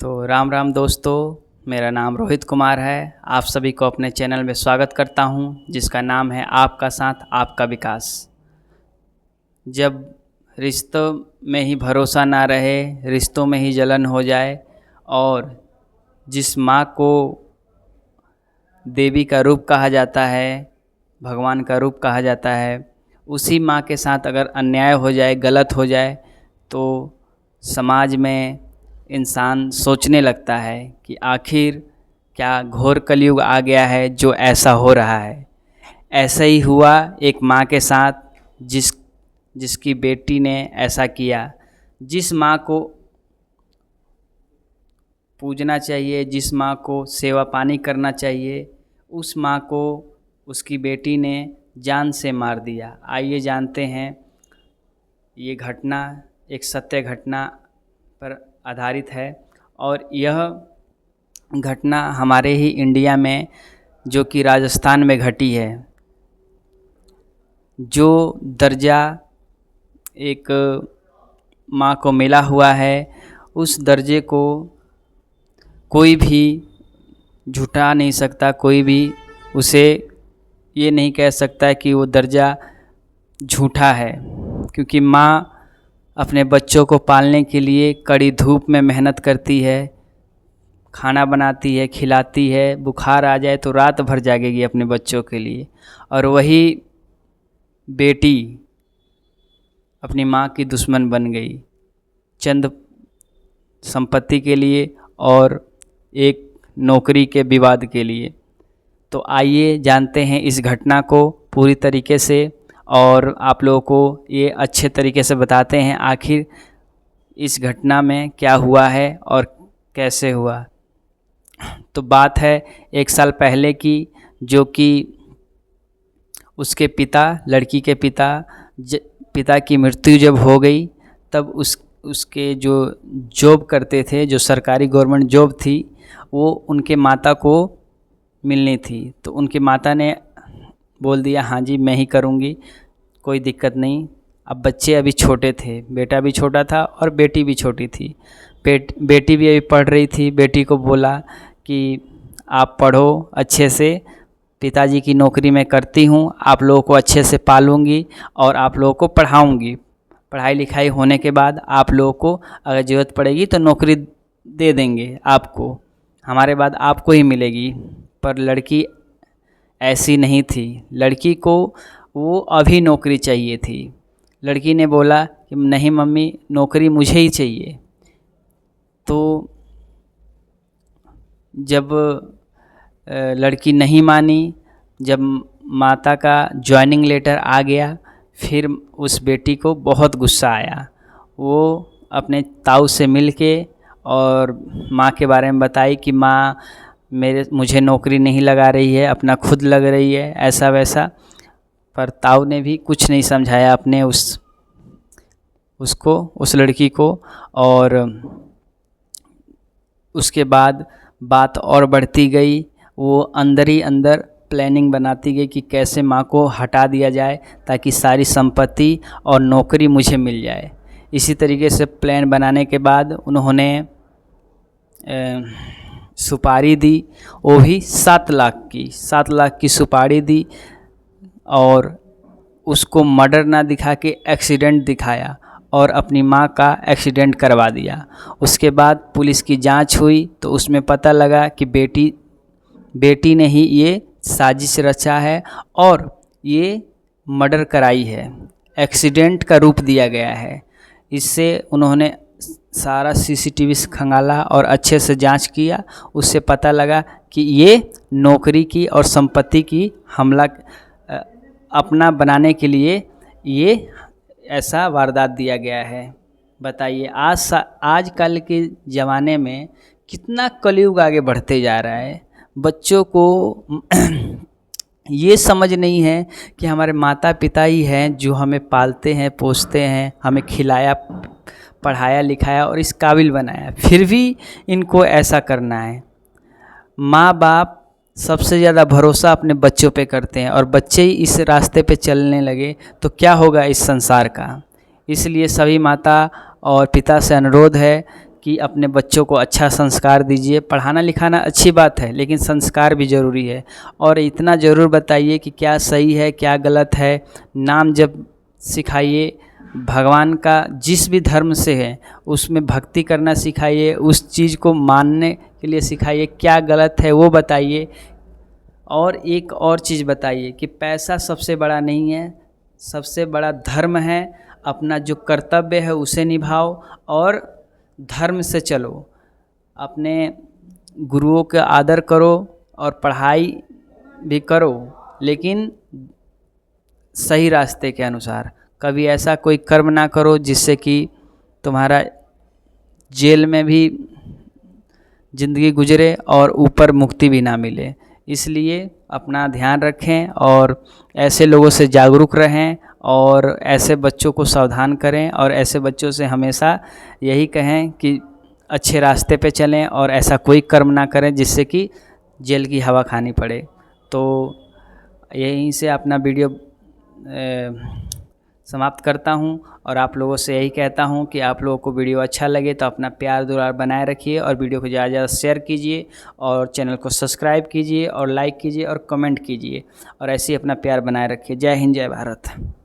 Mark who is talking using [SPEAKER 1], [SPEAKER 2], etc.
[SPEAKER 1] तो राम राम दोस्तों, मेरा नाम रोहित कुमार है। आप सभी को अपने चैनल में स्वागत करता हूं, जिसका नाम है आपका साथ आपका विकास। जब रिश्तों में ही भरोसा ना रहे, रिश्तों में ही जलन हो जाए और जिस माँ को देवी का रूप कहा जाता है, भगवान का रूप कहा जाता है, उसी माँ के साथ अगर अन्याय हो जाए, गलत हो जाए, तो समाज में इंसान सोचने लगता है कि आखिर क्या घोर कलयुग आ गया है जो ऐसा हो रहा है। ऐसा ही हुआ एक माँ के साथ जिसकी बेटी ने ऐसा किया। जिस माँ को पूजना चाहिए, जिस माँ को सेवा पानी करना चाहिए, उस माँ को उसकी बेटी ने जान से मार दिया। आइए जानते हैं, ये घटना एक सत्य घटना पर आधारित है और यह घटना हमारे ही इंडिया में, जो कि राजस्थान में घटी है। जो दर्जा एक माँ को मिला हुआ है, उस दर्जे को कोई भी झुठा नहीं सकता, कोई भी उसे ये नहीं कह सकता कि वो दर्जा झूठा है, क्योंकि माँ अपने बच्चों को पालने के लिए कड़ी धूप में मेहनत करती है, खाना बनाती है, खिलाती है। बुखार आ जाए तो रात भर जागेगी अपने बच्चों के लिए। और वही बेटी अपनी माँ की दुश्मन बन गई चंद संपत्ति के लिए और एक नौकरी के विवाद के लिए। तो आइए जानते हैं इस घटना को पूरी तरीके से और आप लोगों को ये अच्छे तरीके से बताते हैं आखिर इस घटना में क्या हुआ है और कैसे हुआ। तो बात है 1 साल पहले की, जो कि उसके पिता, लड़की के पिता की मृत्यु जब हो गई, तब उसके जो जॉब करते थे, जो सरकारी गवर्नमेंट जॉब थी, वो उनके माता को मिलनी थी। तो उनकी माता ने बोल दिया, हाँ जी मैं ही करूँगी, कोई दिक्कत नहीं। अब बच्चे अभी छोटे थे, बेटा भी छोटा था और बेटी भी छोटी थी। बेटी भी अभी पढ़ रही थी। बेटी को बोला कि आप पढ़ो अच्छे से, पिताजी की नौकरी मैं करती हूँ, आप लोगों को अच्छे से पालूँगी और आप लोगों को पढ़ाऊँगी। पढ़ाई लिखाई होने के बाद आप लोगों को अगर ज़रूरत पड़ेगी तो नौकरी दे देंगे आपको, हमारे बाद आपको ही मिलेगी। पर लड़की ऐसी नहीं थी। लड़की को वो अभी नौकरी चाहिए थी। लड़की ने बोला कि नहीं मम्मी, नौकरी मुझे ही चाहिए। तो जब लड़की नहीं मानी, जब माता का जॉइनिंग लेटर आ गया, फिर उस बेटी को बहुत गुस्सा आया। वो अपने ताऊ से मिलके और माँ के बारे में बताई कि माँ मुझे नौकरी नहीं लगा रही है, अपना खुद लग रही है, ऐसा वैसा। पर ताऊ ने भी कुछ नहीं समझाया अपने उस लड़की को। और उसके बाद बात और बढ़ती गई। वो अंदर ही अंदर प्लानिंग बनाती गई कि कैसे माँ को हटा दिया जाए ताकि सारी संपत्ति और नौकरी मुझे मिल जाए। इसी तरीके से प्लान बनाने के बाद उन्होंने सुपारी दी, वो भी 7 लाख की सुपारी दी और उसको मर्डर ना दिखा के एक्सीडेंट दिखाया और अपनी माँ का एक्सीडेंट करवा दिया। उसके बाद पुलिस की जांच हुई तो उसमें पता लगा कि बेटी ने ही ये साजिश रचा है और ये मर्डर कराई है, एक्सीडेंट का रूप दिया गया है। इससे उन्होंने सारा सीसीटीवी खंगाला और अच्छे से जांच किया। उससे पता लगा कि ये नौकरी की और संपत्ति की हमला अपना बनाने के लिए ये ऐसा वारदात दिया गया है। बताइए आजकल के ज़माने में कितना कलयुग आगे बढ़ते जा रहा है। बच्चों को ये समझ नहीं है कि हमारे माता पिता ही हैं जो हमें पालते हैं, पोसते हैं, हमें खिलाया, पढ़ाया, लिखाया और इस काबिल बनाया, फिर भी इनको ऐसा करना है। माँ बाप सबसे ज़्यादा भरोसा अपने बच्चों पे करते हैं और बच्चे ही इस रास्ते पे चलने लगे तो क्या होगा इस संसार का। इसलिए सभी माता और पिता से अनुरोध है कि अपने बच्चों को अच्छा संस्कार दीजिए। पढ़ाना लिखाना अच्छी बात है, लेकिन संस्कार भी ज़रूरी है। और इतना ज़रूर बताइए कि क्या सही है क्या गलत है। नाम जब सिखाइए, भगवान का जिस भी धर्म से है उसमें भक्ति करना सिखाइए, उस चीज़ को मानने के लिए सिखाइए। क्या गलत है वो बताइए। और एक और चीज़ बताइए कि पैसा सबसे बड़ा नहीं है, सबसे बड़ा धर्म है। अपना जो कर्तव्य है उसे निभाओ और धर्म से चलो। अपने गुरुओं का आदर करो और पढ़ाई भी करो, लेकिन सही रास्ते के अनुसार। कभी ऐसा कोई कर्म ना करो जिससे कि तुम्हारा जेल में भी ज़िंदगी गुजरे और ऊपर मुक्ति भी ना मिले। इसलिए अपना ध्यान रखें और ऐसे लोगों से जागरूक रहें और ऐसे बच्चों को सावधान करें और ऐसे बच्चों से हमेशा यही कहें कि अच्छे रास्ते पे चलें और ऐसा कोई कर्म ना करें जिससे कि जेल की हवा खानी पड़े। तो यहीं से अपना वीडियो समाप्त करता हूं और आप लोगों से यही कहता हूं कि आप लोगों को वीडियो अच्छा लगे तो अपना प्यार दुलार बनाए रखिए और वीडियो को ज़्यादा से ज़्यादा शेयर कीजिए और चैनल को सब्सक्राइब कीजिए और लाइक कीजिए और कमेंट कीजिए और ऐसे ही अपना प्यार बनाए रखिए। जय हिंद, जय भारत।